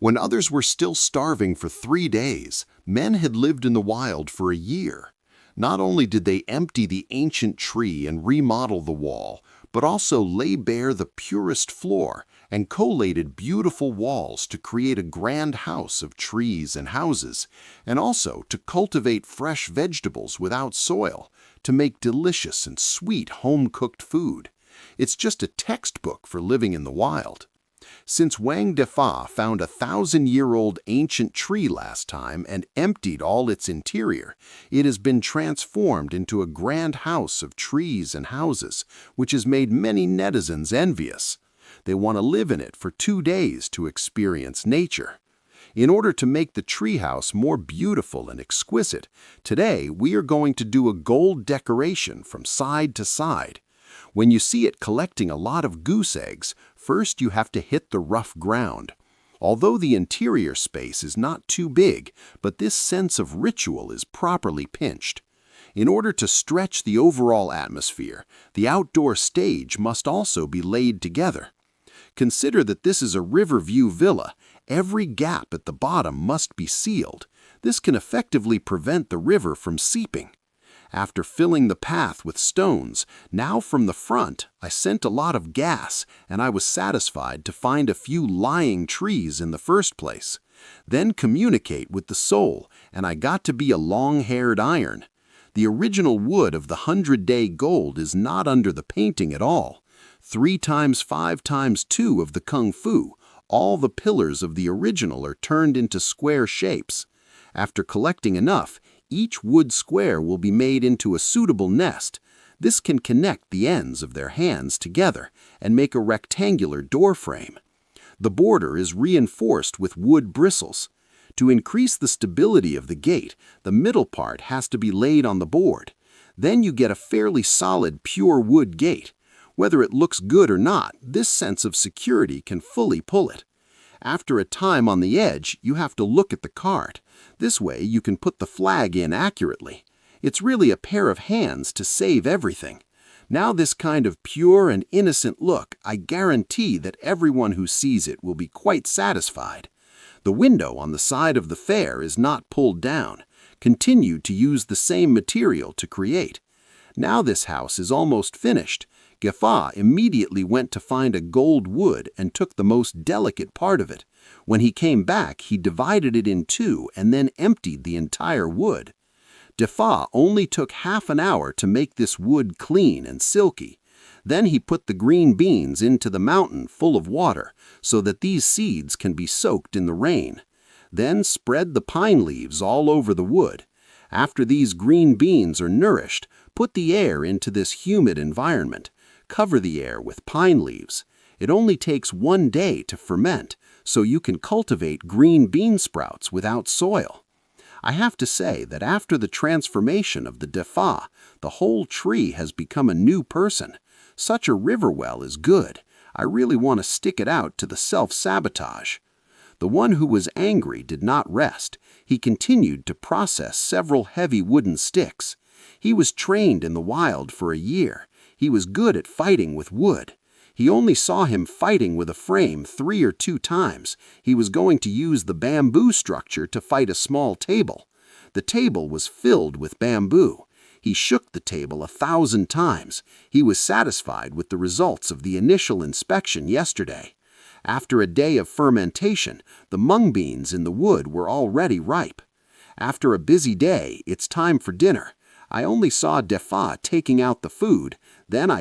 When others were still starving for 3 days, men had lived in the wild for a year. Not only did they empty the ancient tree and remodel the wall, but also lay bare the purest floor and collated beautiful walls to create a grand house of trees and houses, and also to cultivate fresh vegetables without soil, to make delicious and sweet home-cooked food. It's just a textbook for living in the wild. Since Wang Defa found a 1,000-year-old ancient tree last time and emptied all its interior, it has been transformed into a grand house of trees and houses, which has made many netizens envious. They want to live in it for 2 days to experience nature. In order to make the treehouse more beautiful and exquisite, today we are going to do a gold decoration from side to side. When you see it collecting a lot of goose eggs, first you have to hit the rough ground. Although the interior space is not too big, but this sense of ritual is properly pinched. In order to stretch the overall atmosphere, the outdoor stage must also be laid together. Consider that this is a riverview villa. Every gap at the bottom must be sealed. This can effectively prevent the river from seeping. After filling the path with stones, now from the front, I sent a lot of gas, and I was satisfied to find a few lying trees in the first place. Then communicate with the soul, and I got to be a long-haired iron. The original wood of the 100-day gold is not under the painting at all. 3 times 5 times 2 of the Kung Fu, all the pillars of the original are turned into square shapes. After collecting enough, each wood square will be made into a suitable nest. This can connect the ends of their hands together and make a rectangular door frame. The border is reinforced with wood bristles. To increase the stability of the gate, the middle part has to be laid on the board. Then you get a fairly solid pure wood gate. Whether it looks good or not, this sense of security can fully pull it. After a time on the edge, you have to look at the cart. This way you can put the flag in accurately. It's really a pair of hands to save everything. Now this kind of pure and innocent look, I guarantee that everyone who sees it will be quite satisfied. The window on the side of the fair is not pulled down. Continue to use the same material to create. Now this house is almost finished. Gefa immediately went to find a gold wood and took the most delicate part of it. When he came back, he divided it in 2 and then emptied the entire wood. Defa only took half an hour to make this wood clean and silky. Then he put the green beans into the mountain full of water so that these seeds can be soaked in the rain. Then spread the pine leaves all over the wood. After these green beans are nourished, put the air into this humid environment. Cover the air with pine leaves. It only takes 1 day to ferment, so you can cultivate green bean sprouts without soil. I have to say that after the transformation of the Defa, the whole tree has become a new person. Such a river well is good. I really want to stick it out to the self-sabotage. The one who was angry did not rest. He continued to process several heavy wooden sticks. He was trained in the wild for a year. He was good at fighting with wood. He only saw him fighting with a frame 3 or 2 times. He was going to use the bamboo structure to fight a small table. The table was filled with bamboo. He shook the table 1,000 times. He was satisfied with the results of the initial inspection yesterday. After a day of fermentation, the mung beans in the wood were already ripe. After a busy day, it's time for dinner. I only saw Defa taking out the food. Then I